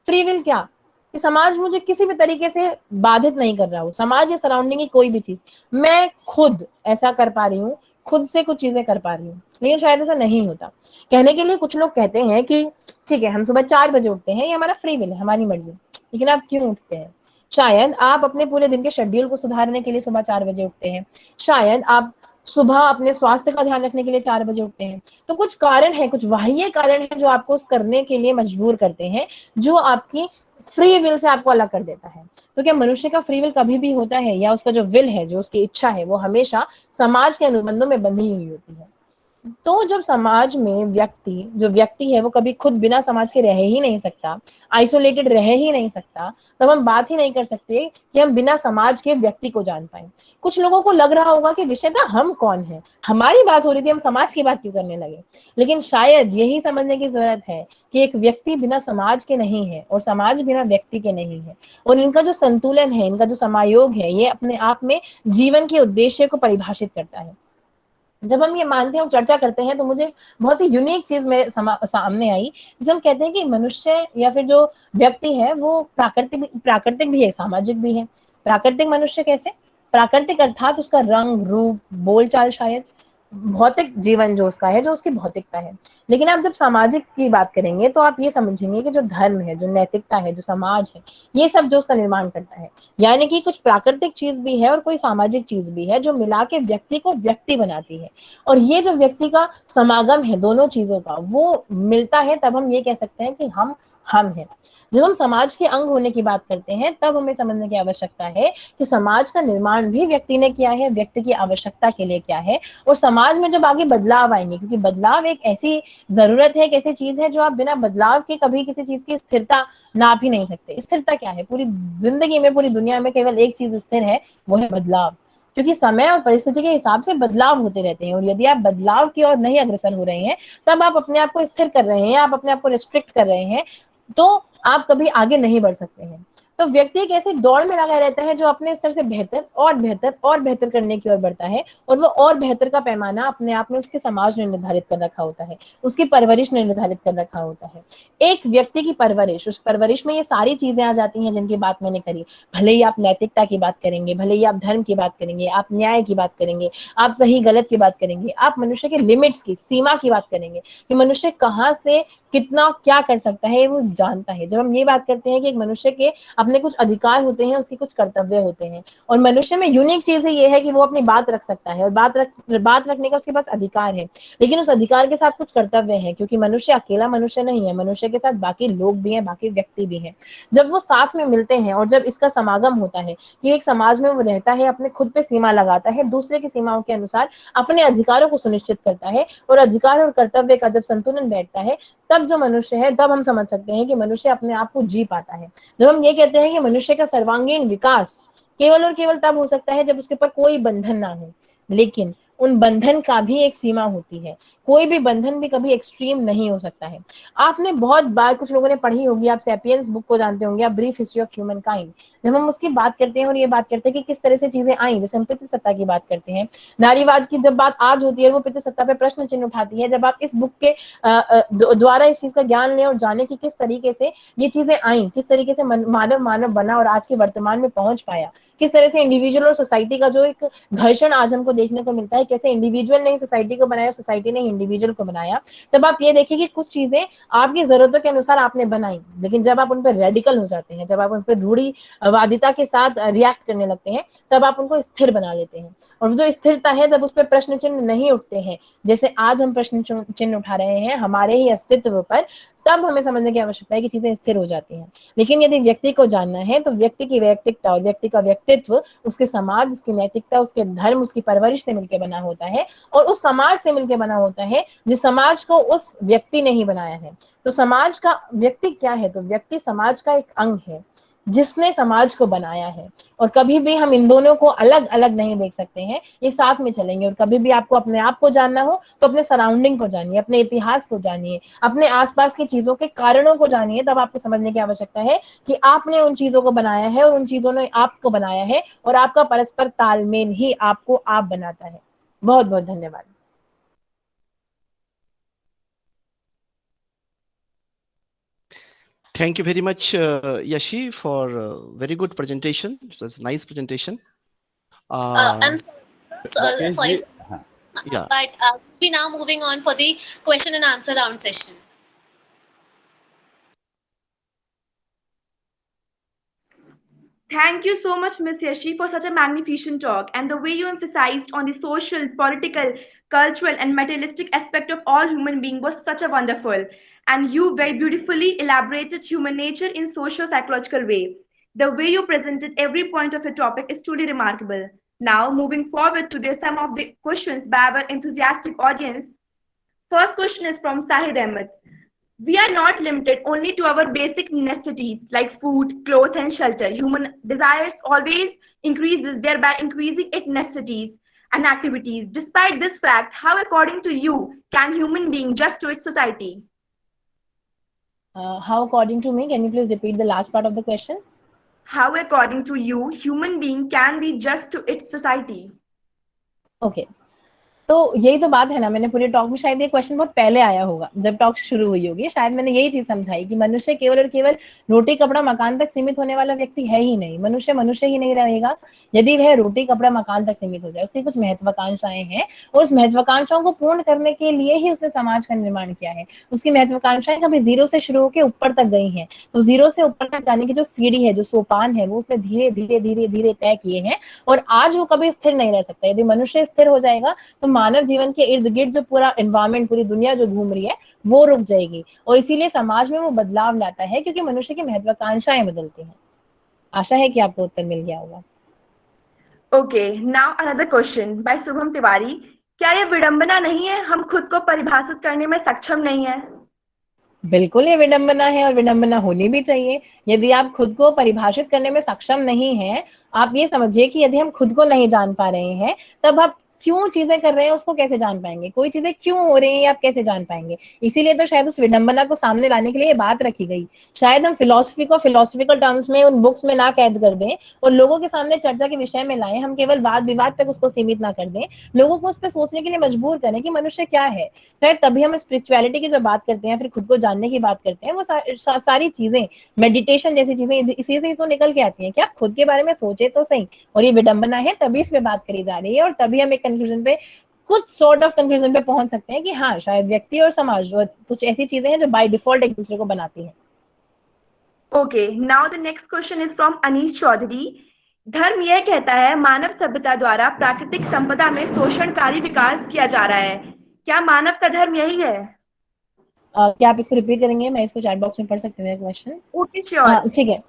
फ्री विल क्या? कि समाज मुझे किसी भी तरीके से बाधित नहीं कर रहा हो, समाज या सराउंडिंग की कोई भी चीज, मैं खुद ऐसा कर पा रही हूँ, खुद से कुछ चीजें कर पा रही हूँ। लेकिन शायद ऐसा नहीं होता। कहने के लिए कुछ लोग कहते हैं कि ठीक है, हम सुबह 4 बजे उठते हैं, ये हमारा फ्री विल है, हमारी मर्जी, लेकिन आप क्यों उठते हैं? शायद आप अपने पूरे दिन के शेड्यूल को सुधारने के लिए सुबह 4 बजे उठते हैं, शायद आप सुबह अपने स्वास्थ्य का ध्यान रखने के लिए 4 बजे उठते हैं। तो कुछ कारण है, कुछ बाह्य कारण है जो आपको उस करने के लिए मजबूर करते हैं, जो आपकी फ्री विल से आपको अलग कर देता है। तो क्या मनुष्य का फ्री विल कभी भी होता है, या उसका जो विल है, जो उसकी इच्छा है, वो हमेशा समाज के अनुबंधों में बंधी हुई होती है? तो जब समाज में जो व्यक्ति है वो कभी खुद बिना समाज के रह ही नहीं सकता, आइसोलेटेड रह ही नहीं सकता, तब हम बात ही नहीं कर सकते कि हम बिना समाज के व्यक्ति को जान पाए। कुछ लोगों को लग रहा होगा कि विषयता हम कौन है, हमारी बात हो रही थी, हम समाज की बात क्यों करने लगे? लेकिन शायद यही समझने की जरूरत है कि एक व्यक्ति बिना समाज के नहीं है और समाज बिना व्यक्ति के नहीं है, और इनका जो संतुलन है, इनका जो समायोग है, ये अपने आप में जीवन के उद्देश्य को परिभाषित करता है। जब हम ये मानते हैं और चर्चा करते हैं, तो मुझे बहुत ही यूनिक चीज मेरे सामने आई, जिसे हम कहते हैं कि मनुष्य या फिर जो व्यक्ति है वो प्राकृतिक भी है, सामाजिक भी है। प्राकृतिक मनुष्य कैसे? प्राकृतिक अर्थात उसका रंग रूप बोलचाल, शायद भौतिक जीवन जो उसका है, जो उसकी भौतिकता है। लेकिन आप जब सामाजिक की बात करेंगे तो आप ये समझेंगे कि जो धर्म है, जो नैतिकता है, जो समाज है, ये सब जो उसका निर्माण करता है। यानी कि कुछ प्राकृतिक चीज भी है और कोई सामाजिक चीज भी है, जो मिला के व्यक्ति को व्यक्ति बनाती है। और ये जो व्यक्ति का समागम है दोनों चीजों का, वो मिलता है, तब हम ये कह सकते हैं कि हम हैं। जब हम समाज के अंग होने की बात करते हैं, तब हमें समझने की आवश्यकता है कि समाज का निर्माण भी व्यक्ति ने किया है, व्यक्ति की आवश्यकता के लिए क्या है, और समाज में जब आगे बदलाव आएंगे, क्योंकि बदलाव एक ऐसी जरूरत है, एक ऐसी चीज है जो आप बिना बदलाव के कभी किसी चीज की स्थिरता नाप ही नहीं सकते। स्थिरता क्या है? पूरी जिंदगी में, पूरी दुनिया में केवल एक चीज स्थिर है, वो है बदलाव। क्योंकि समय और परिस्थिति के हिसाब से बदलाव होते रहते हैं, और यदि आप बदलाव की ओर नहीं अग्रसर हो रहे हैं, तब आप अपने आप को स्थिर कर रहे हैं, आप अपने आप को रिस्ट्रिक्ट कर रहे हैं, तो आप कभी आगे नहीं बढ़ सकते हैं। तो व्यक्ति एक ऐसी दौड़ में लगा रहता है जो अपने स्तर से बेहतर और बेहतर और बेहतर करने की ओर बढ़ता है, और वो और बेहतर का पैमाना अपने आप में उसके समाज ने निर्धारित कर रखा होता है, उसकी परवरिश ने निर्धारित कर रखा होता है। एक व्यक्ति की परवरिश, उस परवरिश में ये सारी चीजें आ जाती हैं जिनकी बात मैंने करी। भले ही आप नैतिकता की बात करेंगे, भले ही आप धर्म की बात करेंगे, आप न्याय की बात करेंगे, आप सही गलत की बात करेंगे, आप मनुष्य के लिमिट्स की, सीमा की बात करेंगे, कि मनुष्य कहाँ से कितना क्या कर सकता है, वो जानता है। जब हम ये बात करते हैं कि एक मनुष्य के अपने कुछ अधिकार होते हैं, उसके कुछ कर्तव्य होते हैं, और मनुष्य में यूनिक चीज ये है कि वो अपनी बात रख सकता है, और बात रखने का उसके पास अधिकार है। लेकिन उस अधिकार के साथ कुछ कर्तव्य है, क्योंकि मनुष्य अकेला मनुष्य नहीं है, मनुष्य के साथ बाकी लोग भी हैं, बाकी व्यक्ति भी हैं। जब वो साथ में मिलते हैं और जब इसका समागम होता है कि एक समाज में वो रहता है, अपने खुद पे सीमा लगाता है, दूसरे की सीमाओं के अनुसार अपने अधिकारों को सुनिश्चित करता है, और अधिकार और कर्तव्य का जब संतुलन बैठता है, तब जो मनुष्य है, तब हम समझ सकते हैं कि मनुष्य अपने आप को जी पाता है। जब हम ये कहते हैं कि मनुष्य का सर्वांगीण विकास केवल और केवल तब हो सकता है जब उसके ऊपर कोई बंधन ना हो, लेकिन उन बंधन का भी एक सीमा होती है। कोई भी बंधन भी कभी एक्सट्रीम नहीं हो सकता है। आपने बहुत बार, कुछ लोगों ने पढ़ी होगी, आप सैपियंस बुक को जानते होंगे, आप brief history of human kind. जब हम उसकी बात करते हैं और ये बात करते हैं कि किस तरह से चीजें आई, जैसे हम पितृसत्ता की बात करते हैं, नारीवाद की जब बात आज होती है, वो पितृसत्ता पे प्रश्न चिन्ह उठाती है। जब आप इस बुक के द्वारा इस चीज का ज्ञान लें और जाने कि किस तरीके से ये चीजें आई, किस तरीके से मानव मानव बना और आज के वर्तमान में पहुंच पाया, किस तरह से इंडिविजुअल और सोसाइटी का जो एक घर्षण आज हमको देखने को मिलता है, कैसे इंडिविजुअल ने सोसाइटी को बनाया, सोसाइटी ने इंडिविजुअल को बनाया, तब आप ये देखिए कि कुछ चीजें आपकी जरूरतों के अनुसार आपने बनाई, लेकिन जब आप उन पर रेडिकल हो जाते हैं, जब आप उन पर रूढ़िवादिता के साथ रिएक्ट करने लगते हैं, तब आप उनको स्थिर बना लेते हैं। और जो स्थिरता है, जब उस पर प्रश्न चिन्ह नहीं उठते हैं, जैसे आज हम प्रश्न चिन्ह उठा रहे हैं हमारे ही अस्तित्व पर, तब हमें समझने की आवश्यकता है कि चीजें स्थिर हो जाती हैं। लेकिन यदि व्यक्ति को जानना है, तो व्यक्ति की वैयक्तिकता और व्यक्ति का व्यक्तित्व उसके समाज, उसकी नैतिकता, उसके धर्म, उसकी परवरिश से मिलकर बना होता है, और उस समाज से मिलकर बना होता है जिस समाज को उस व्यक्ति ने ही बनाया है। तो समाज का व्यक्ति क्या है? तो व्यक्ति समाज का एक अंग है जिसने समाज को बनाया है, और कभी भी हम इन दोनों को अलग अलग नहीं देख सकते हैं, ये साथ में चलेंगे। और कभी भी आपको अपने आप को जानना हो, तो अपने सराउंडिंग को जानिए, अपने इतिहास को जानिए, अपने आसपास की चीजों के कारणों को जानिए, तब आपको समझने की आवश्यकता है कि आपने उन चीजों को बनाया है और उन चीजों ने आपको बनाया है, और आपका परस्पर तालमेल ही आपको आप बनाता है। बहुत बहुत धन्यवाद। Thank you very much, Yashi, for very good presentation. It was a nice presentation. I'm Rakesh ji, sorry, हाँ, Yeah. but we now moving on for the question and answer round session. Thank you so much, Ms. Yashi, for such a magnificent talk and the way you emphasized on the social, political, cultural, and materialistic aspect of all human being was such a wonderful. And you very beautifully elaborated human nature in socio-psychological way. The way you presented every point of your topic is truly remarkable. Now, moving forward to some of the questions by our enthusiastic audience. First question is from Sahid Ahmed. We are not limited only to our basic necessities like food, clothes, and shelter. Human desires always increases, thereby increasing its necessities and activities. Despite this fact, how according to you can human being just to its society? How according to me, can you please repeat the last part of the question? How according to you human being can be just to its society? Okay. तो यही तो बात है ना, मैंने पूरे टॉक में शायद ये क्वेश्चन बहुत पहले आया होगा जब टॉक शुरू हुई होगी, शायद मैंने यही चीज समझाई कि मनुष्य केवल और केवल रोटी कपड़ा मकान तक सीमित होने वाला व्यक्ति है ही नहीं। मनुष्य मनुष्य ही नहीं रहेगा यदि वह रोटी कपड़ा मकान तक सीमित हो जाए। उसकी कुछ महत्वाकांक्षाएं हैं और उस महत्वाकांक्षाओं को पूर्ण करने के लिए ही उसने समाज का निर्माण किया है। उसकी महत्वाकांक्षाएं कभी जीरो से शुरू होकर ऊपर तक गई हैं, तो जीरो से ऊपर तक जाने की जो सीढ़ी है, जो सोपान है, वो उसने धीरे धीरे धीरे धीरे तय किए हैं और आज वो कभी स्थिर नहीं रह सकता। यदि मनुष्य स्थिर हो जाएगा तो मानव जीवन के इर्द गिर्द जो पूरा एनवायरमेंट, पूरी दुनिया जो घूम रही है वो रुक जाएगी और इसीलिए समाज में वो बदलाव लाता है क्योंकि मनुष्य की महत्वाकांक्षाएं बदलती हैं। आशा है कि आपको उत्तर मिल गया होगा। Okay, now another question by Shubham Tiwari. क्या ये विडंबना नहीं है हम खुद को परिभाषित करने में सक्षम नहीं है? बिल्कुल ये विडंबना है और विडंबना होनी भी चाहिए। यदि आप खुद को परिभाषित करने में सक्षम नहीं हैं, आप ये समझिए कि यदि हम खुद को नहीं जान पा रहे हैं, तब आप क्यों चीजें कर रहे हैं उसको कैसे जान पाएंगे? कोई चीजें क्यों हो रही हैं आप कैसे जान पाएंगे? इसीलिए तो शायद उस विडंबना को सामने लाने के लिए ये बात रखी गई। शायद हम फिलॉसफी को फिलोसफिकल टर्म्स में उन बुक्स में ना कैद कर दें और लोगों के सामने चर्चा के विषय में लाएं। हम केवल वाद विवाद तक उसको सीमित ना कर दें, लोगों को उस पर सोचने के लिए मजबूर करें कि मनुष्य क्या है। शायद तभी हम स्पिरिचुअलिटी की जो बात करते हैं, फिर खुद को जानने की बात करते हैं, वो सारी चीजें, मेडिटेशन जैसी चीजें इसी से तो निकल के आती हैं कि आप खुद के बारे में सोचे तो सही। और ये विडंबना है, तभी इस पे बात करी जा रही है और तभी हम एक कंक्लूजन पे, कुछ सॉर्ट ऑफ कंक्लूजन पे पहुंच सकते हैं कि हाँ, शायद व्यक्ति और समाज और कुछ ऐसी चीजें हैं जो बाय डिफॉल्ट एक दूसरे को बनाती हैं। Okay, now the next question is from Anish Chaudhary. धर्म यह कहता है मानव सभ्यता द्वारा प्राकृतिक संपदा में शोषणकारी विकास किया जा रहा है। क्या मानव का धर्म यही है? क्या आप इसको रिपीट करेंगे? मैं इसको चैट बॉक्स में पढ़ सकती हूँ क्वेश्चन? Okay, sure. ठीक है।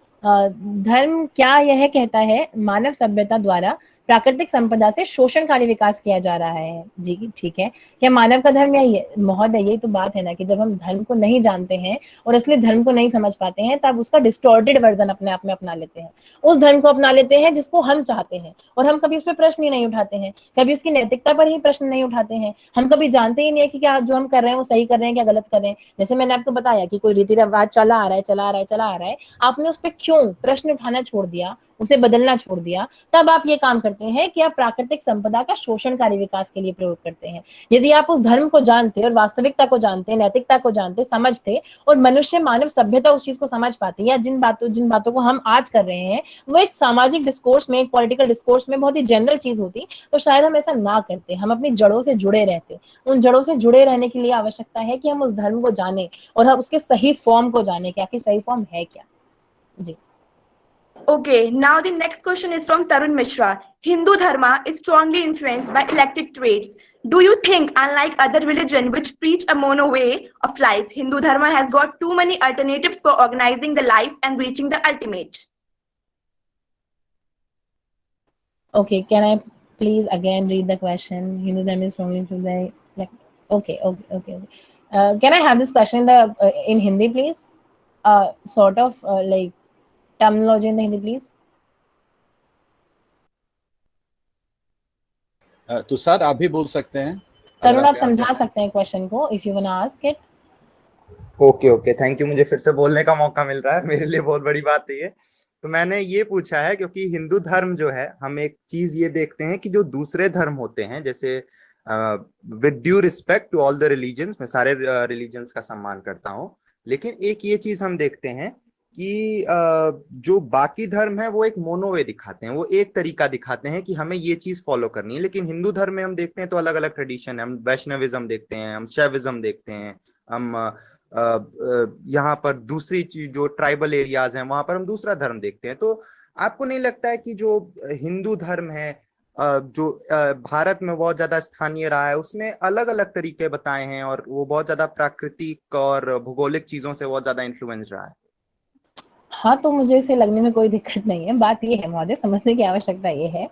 धर्म क्या यह कहता है मानव सभ्यता द्वारा प्राकृतिक संपदा से शोषणकारी विकास किया जा रहा है? जी ठीक है। क्या मानव का धर्म यही है? महोदय, यही तो बात है ना कि जब हम धर्म को नहीं जानते हैं और असली धर्म को नहीं समझ पाते हैं, तब उसका डिस्टॉर्टेड वर्जन अपने आप में अपना लेते हैं। उस धर्म को अपना लेते हैं जिसको हम चाहते हैं और हम कभी उस पर प्रश्न ही नहीं उठाते हैं, कभी उसकी नैतिकता पर ही प्रश्न नहीं उठाते हैं। हम कभी जानते ही नहीं है कि क्या जो हम कर रहे हैं वो सही कर रहे हैं, क्या गलत कर रहे हैं। जैसे मैंने आपको बताया कि कोई रीति रिवाज चला आ रहा है, आपने उस पर क्यों प्रश्न उठाना छोड़ दिया, उसे बदलना छोड़ दिया, तब आप ये काम करते हैं कि आप प्राकृतिक संपदा का शोषणकारी विकास के लिए प्रयोग करते हैं। यदि आप उस धर्म को जानते और वास्तविकता को जानते, नैतिकता को जानते, समझते और मनुष्य मानव सभ्यता उस चीज को समझ पाती या जिन बातों को हम आज कर रहे हैं वो एक सामाजिक डिस्कोर्स में, एक पॉलिटिकल डिस्कोर्स में बहुत ही जनरल चीज होती, तो शायद हम ऐसा ना करते। हम अपनी जड़ों से जुड़े रहते। उन जड़ों से जुड़े रहने के लिए आवश्यकता है कि हम उस धर्म को जाने और हम उसके सही फॉर्म को जाने कि आखिर सही फॉर्म है क्या। जी। Okay, now the next question is from Tarun Mishra. Hindu dharma is strongly influenced by eclectic traits. Do you think, unlike other religion which preach a mono way of life, Hindu dharma has got too many alternatives for organizing the life and reaching the ultimate? Okay, can I please again read the question? Hindu dharma is strongly influenced by, like, okay. Can I have this question in Hindi, please? Sort of like terminology in the Hindi, please. Tushar आप भी बोल सकते हैं। तरुण, आप समझा सकते हैं क्वेश्चन को, if you wanna ask it. Okay, thank you. मुझे फिर से बोलने का मौका मिल रहा है, मेरे लिए बहुत बड़ी बात है ये। तो मैंने ये पूछा है क्योंकि हिंदू धर्म जो है, हम एक चीज ये देखते हैं कि जो दूसरे धर्म होते हैं, जैसे with due respect to all the religions, मैं सारे रिलीजन्स का सम्मान करता हूँ, लेकिन एक ये चीज हम देखते हैं कि जो बाकी धर्म है वो एक मोनोवे दिखाते हैं, वो एक तरीका दिखाते हैं कि हमें ये चीज फॉलो करनी है। लेकिन हिंदू धर्म में हम देखते हैं तो अलग अलग ट्रेडिशन है, हम वैष्णविज्म देखते हैं, हम शैविज्म देखते हैं, हम यहाँ पर दूसरी चीज जो ट्राइबल एरियाज हैं वहां पर हम दूसरा धर्म देखते हैं। तो आपको नहीं लगता है कि जो हिंदू धर्म है जो भारत में बहुत ज्यादा स्थानीय रहा है, उसने अलग अलग तरीके बताए हैं और वो बहुत ज्यादा प्राकृतिक और भौगोलिक चीजों से बहुत ज्यादा इन्फ्लुएंस रहा है? हाँ, तो मुझे इसे लगने में कोई दिक्कत नहीं है। बात ये है महोदय, समझने की आवश्यकता ये है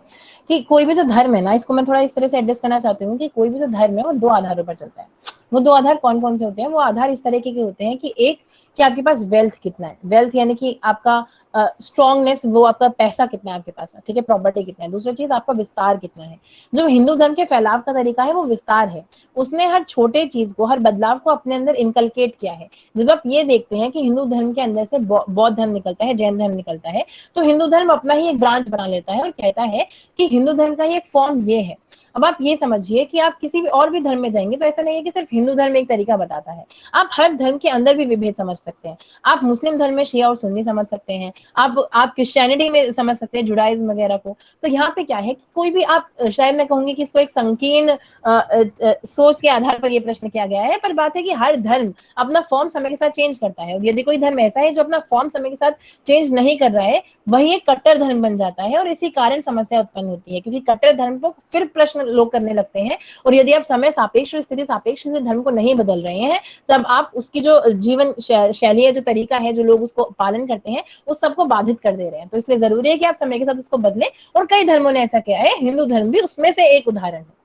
कि कोई भी जो धर्म है ना, इसको मैं थोड़ा इस तरह से एड्रेस करना चाहती हूँ कि कोई भी जो धर्म है वो 2 आधारों पर चलता है। वो 2 आधार कौन-कौन से होते हैं? वो आधार इस तरीके के होते हैं कि एक, कि आपके पास वेल्थ कितना है, वेल्थ यानी कि आपका स्ट्रांगनेस, वो आपका पैसा कितना है आपके पास, ठीक है, प्रॉपर्टी कितना है। दूसरी चीज आपका विस्तार कितना है। जो हिंदू धर्म के फैलाव का तरीका है वो विस्तार है। उसने हर छोटे चीज को, हर बदलाव को अपने अंदर इनकलकेट किया है। जब आप ये देखते हैं कि हिंदू धर्म के अंदर से बौद्ध धर्म निकलता है, जैन धर्म निकलता है, तो हिंदू धर्म अपना ही एक ब्रांच बना लेता है और कहता है कि हिंदू धर्म का ही एक फॉर्म ये है। अब आप ये समझिए कि आप किसी भी और भी धर्म में जाएंगे तो ऐसा नहीं है कि सिर्फ हिंदू धर्म एक तरीका बताता है। आप हर धर्म के अंदर भी विभेद समझ सकते हैं। आप मुस्लिम धर्म में शिया और सुन्नी समझ सकते हैं, आप क्रिश्चियनिटी में समझ सकते हैं, जुडाइज्म वगैरह को। तो यहाँ पे क्या है कि कोई भी आप, शायद मैं कहूंगी कि इसको एक संकीर्ण सोच के आधार पर ये प्रश्न किया गया है, पर बात है कि हर धर्म अपना फॉर्म समय के साथ चेंज करता है। और यदि कोई धर्म ऐसा है जो अपना फॉर्म समय के साथ चेंज नहीं कर रहा है, वही एक कट्टर धर्म बन जाता है और इसी कारण समस्या उत्पन्न होती है, क्योंकि कट्टर धर्म को फिर प्रश्न लोग करने लगते हैं। और यदि आप समय सापेक्ष और स्थिति सापेक्ष से धर्म को नहीं बदल रहे हैं, तब आप उसकी जो जीवन शैली है, जो तरीका है, जो लोग उसको पालन करते हैं, उस सबको बाधित कर दे रहे हैं। तो इसलिए जरूरी है कि आप समय के साथ उसको बदलें, और कई धर्मों ने ऐसा किया है, हिंदू धर्म भी उसमें से एक उदाहरण है।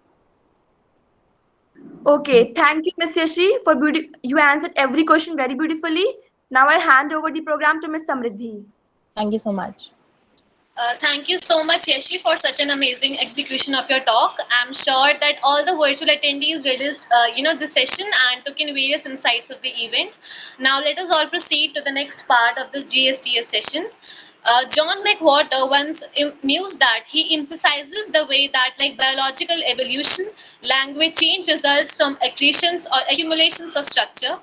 Okay, thank you, Miss Yashi, for you answered every question very beautifully. Now I hand over the program to Miss Samriddhi. Thank you so much. Thank you so much, Yeshi, for such an amazing execution of your talk. I'm sure that all the virtual attendees read this session and took in various insights of the event. Now let us all proceed to the next part of this GSTS session. John McWhorter once mused that he emphasizes the way that, like biological evolution, language change results from accretions or accumulations of structure.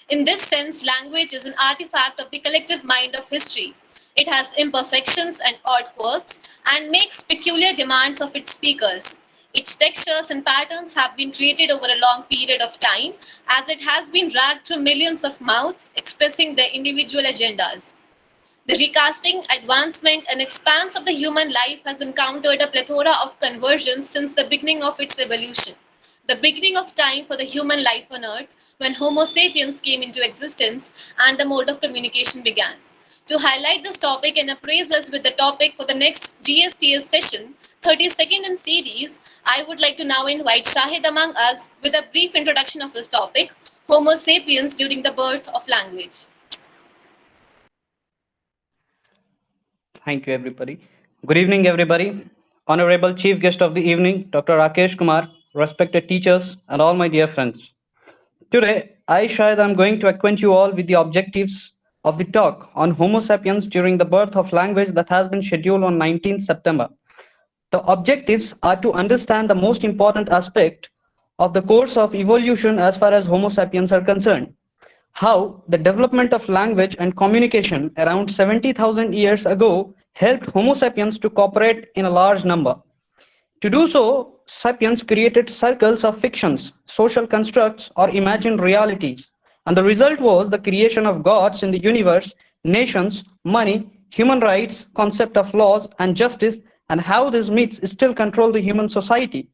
In this sense, language is an artifact of the collective mind of history. It has imperfections and odd quirks and makes peculiar demands of its speakers. Its textures and patterns have been created over a long period of time, as it has been dragged through millions of mouths expressing their individual agendas. The recasting, advancement, and expanse of the human life has encountered a plethora of conversions since the beginning of its evolution. The beginning of time for the human life on Earth, when Homo sapiens came into existence and the mode of communication began. To highlight this topic and appraise us with the topic for the next GSTS session, 32nd in series, I would like to now invite Shahid among us with a brief introduction of this topic, Homo sapiens during the birth of language. Thank you, everybody. Good evening, everybody. Honorable Chief Guest of the evening, Dr. Rakesh Kumar, respected teachers, and all my dear friends. Today, I, Shahid, am going to acquaint you all with the objectives of the talk on Homo sapiens during the birth of language that has been scheduled on 19th September. The objectives are to understand the most important aspect of the course of evolution as far as Homo sapiens are concerned. How the development of language and communication around 70,000 years ago helped Homo sapiens to cooperate in a large number. To do so, sapiens created circles of fictions, social constructs, or imagined realities. And the result was the creation of gods in the universe, nations, money, human rights, concept of laws and justice, and how these myths still control the human society.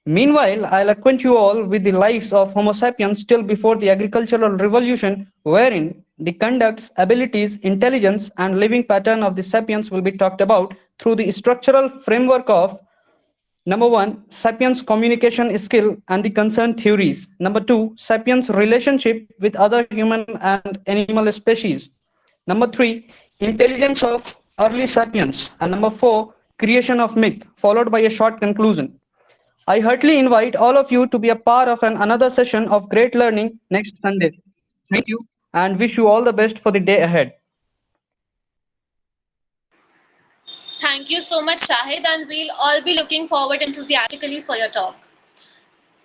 Meanwhile, I'll acquaint you all with the lives of Homo sapiens still before the agricultural revolution, wherein the conducts, abilities, intelligence, and living pattern of the sapiens will be talked about through the structural framework of number 1, sapiens communication skill and the concerned theories. Number 2, sapiens relationship with other human and animal species. Number 3, intelligence of early sapiens. And number 4, creation of myth, followed by a short conclusion. I heartily invite all of you to be a part of another session of great learning next Sunday. Thank you and wish you all the best for the day ahead. Thank you so much, Shahid, and we'll all be looking forward enthusiastically for your talk.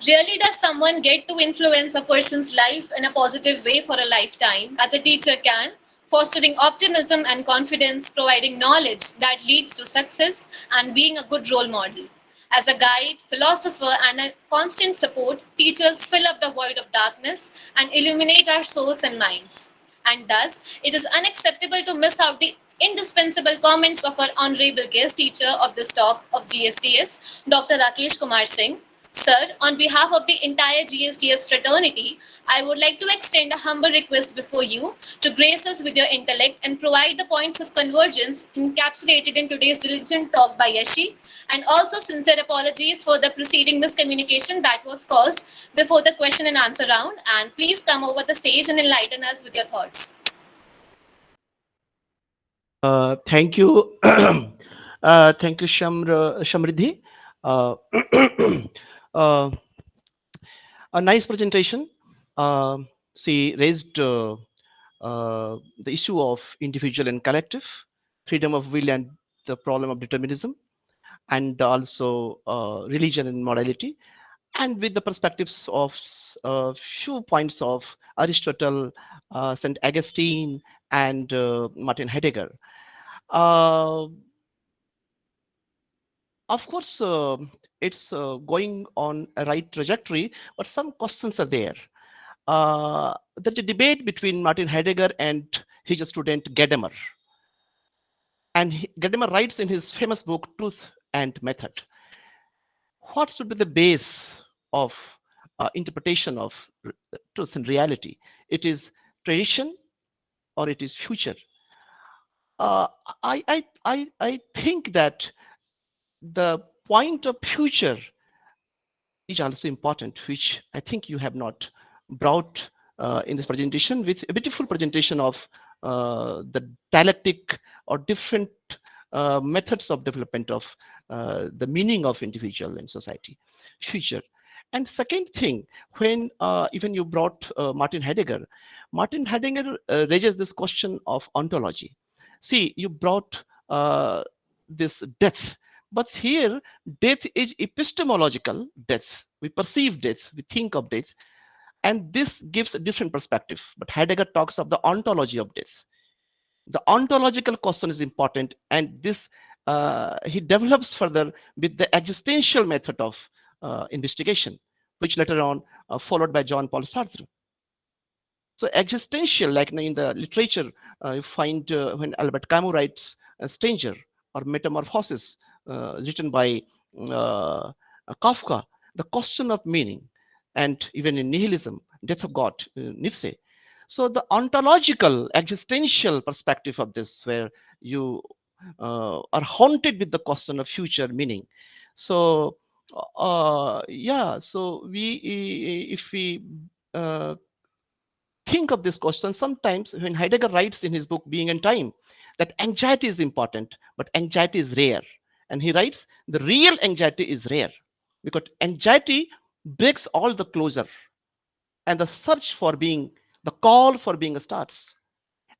Rarely does someone get to influence a person's life in a positive way for a lifetime, as a teacher can, fostering optimism and confidence, providing knowledge that leads to success, and being a good role model. As a guide, philosopher, and a constant support, teachers fill up the void of darkness and illuminate our souls and minds. And thus, it is unacceptable to miss out the indispensable comments of our honorable guest teacher of this talk of GSTS, Dr. Rakesh Kumar Singh. Sir, on behalf of the entire GSTS fraternity, I would like to extend a humble request before you to grace us with your intellect and provide the points of convergence encapsulated in today's diligent talk by Yashi, and also sincere apologies for the preceding miscommunication that was caused before the question and answer round. And please come over the stage and enlighten us with your thoughts. Thank you. Thank you, Shamridhi. Uh, uh, a nice presentation. She raised the issue of individual and collective, freedom of will and the problem of determinism, and also religion and morality, and with the perspectives of few points of Aristotle, St. Augustine, and Martin Heidegger. Of course, it's going on a right trajectory, but some questions are there. The debate between Martin Heidegger and his student Gadamer. And Gadamer writes in his famous book, Truth and Method, what should be the base of interpretation of truth and reality? It is tradition or it is future? I think that the point of future is also important, which I think you have not brought in this presentation, with a beautiful presentation of the dialectic or different methods of development of the meaning of individual and society, future. And second thing, when even you brought Martin Heidegger raises this question of ontology. See, you brought this death, but here death is epistemological death. We perceive death, we think of death, and this gives a different perspective. But Heidegger talks of the ontology of death. The ontological question is important, and this he develops further with the existential method of investigation, which later on followed by Jean Paul Sartre. So existential, like in the literature, you find when Albert Camus writes Stranger or Metamorphosis, written by Kafka, the question of meaning, and even in Nihilism, Death of God, Nietzsche. So the ontological, existential perspective of this, where you are haunted with the question of future meaning. So yeah, so if we think of this question, sometimes when Heidegger writes in his book Being and Time that anxiety is important, but anxiety is rare. And he writes the real anxiety is rare, because anxiety breaks all the closure, and the search for being, the call for being starts.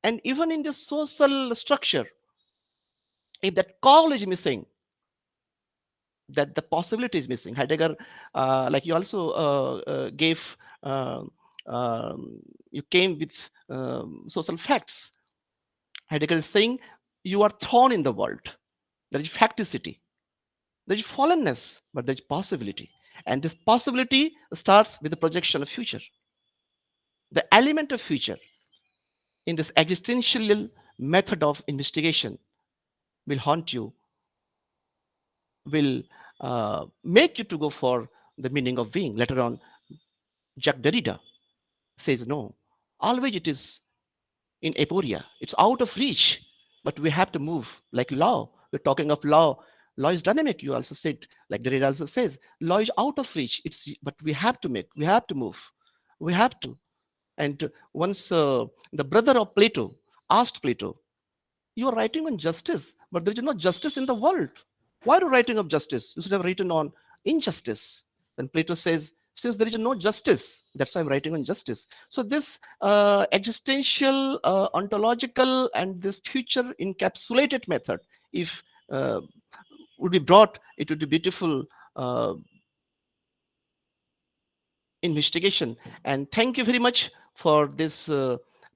And even in the social structure, if that call is missing, that the possibility is missing. Heidegger, like you also gave, you came with social facts. Heidegger is saying you are thrown in the world. There is facticity, there is fallenness, but there is possibility. And this possibility starts with the projection of future. The element of future in this existential method of investigation will haunt you, will make you to go for the meaning of being. Later on, Jacques Derrida says no, always it is in aporia, it's out of reach, but we have to move. Like law, we're talking of law is dynamic, you also said, like Derrida also says, law is out of reach, but we have to move, we have to. And once the brother of Plato asked Plato, you are writing on justice, but there is no justice in the world. Why are you writing of justice? You should have written on injustice. Then Plato says, since there is no justice, that's why I'm writing on justice. So this existential, ontological, and this future encapsulated method, if would be brought, it would be beautiful investigation. And thank you very much for this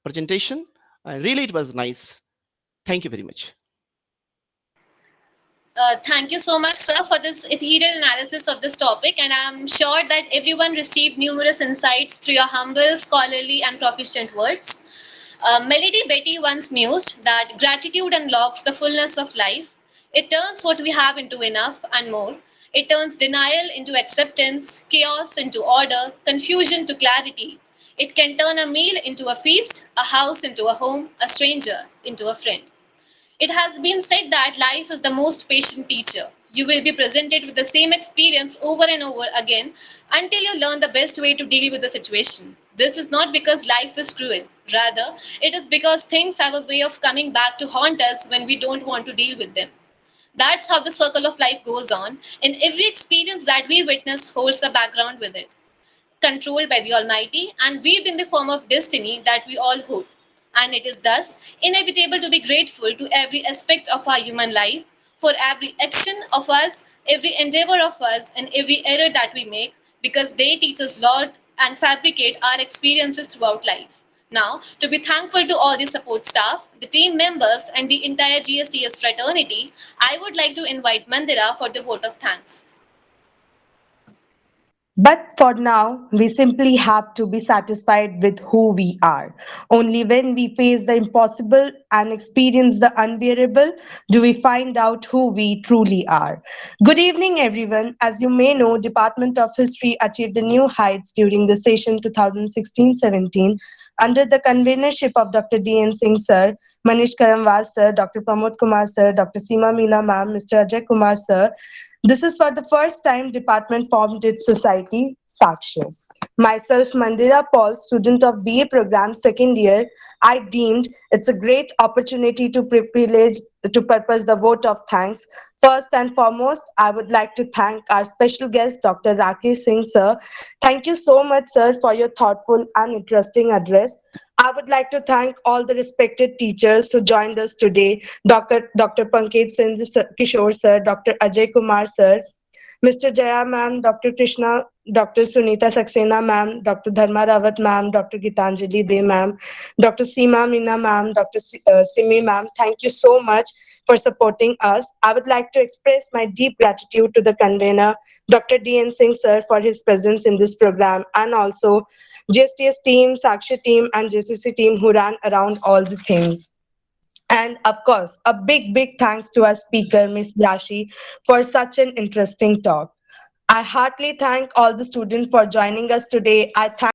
presentation. Really, it was nice. Thank you very much. Thank you so much, sir, for this ethereal analysis of this topic, and I'm sure that everyone received numerous insights through your humble, scholarly, and proficient words. Melody Betty once mused that gratitude unlocks the fullness of life. It turns what we have into enough and more. It turns denial into acceptance, chaos into order, confusion to clarity. It can turn a meal into a feast, a house into a home, a stranger into a friend. It has been said that life is the most patient teacher. You will be presented with the same experience over and over again until you learn the best way to deal with the situation. This is not because life is cruel. Rather, it is because things have a way of coming back to haunt us when we don't want to deal with them. That's how the circle of life goes on, and every experience that we witness holds a background with it, controlled by the Almighty, and weaved in the form of destiny that we all hold. And it is thus inevitable to be grateful to every aspect of our human life, for every action of us, every endeavor of us, and every error that we make, because they teach us lot and fabricate our experiences throughout life. Now, to be thankful to all the support staff, the team members, and the entire GSTS fraternity, I would like to invite Mandira for the vote of thanks. But for now, we simply have to be satisfied with who we are. Only when we face the impossible and experience the unbearable do we find out who we truly are. Good evening, everyone. As you may know, Department of History achieved the new heights during the session 2016-17 under the convenership of Dr. D.N. Singh Sir, Manish Karamwal Sir, Dr. Pramod Kumar Sir, Dr. Seema Meena Ma'am, Mr. Ajay Kumar Sir. This is for the first time department formed its society, Sakshi. Myself, Mandira Paul, student of BA program, second year, I deemed it's a great opportunity to privilege to purpose the vote of thanks. First and foremost, I would like to thank our special guest, Dr. Rakesh Singh, sir. Thank you so much, sir, for your thoughtful and interesting address. I would like to thank all the respected teachers who joined us today, Dr. Pankaj Singh Kishore, sir, Dr. Ajay Kumar, sir, Mr. Jaya ma'am, Dr. Krishna, Dr. Sunita Saxena ma'am, Dr. Dharma Rawat ma'am, Dr. Gitanjali De ma'am, Dr. Seema Meena ma'am, Dr. Simi ma'am, thank you so much for supporting us. I would like to express my deep gratitude to the convener, Dr. D.N. Singh sir, for his presence in this program, and also GSTS team, Sakshi team, and JCC team who ran around all the things. And of course, a big thanks to our speaker, Ms. Yashi, for such an interesting talk. I heartily thank all the students for joining us today. I thank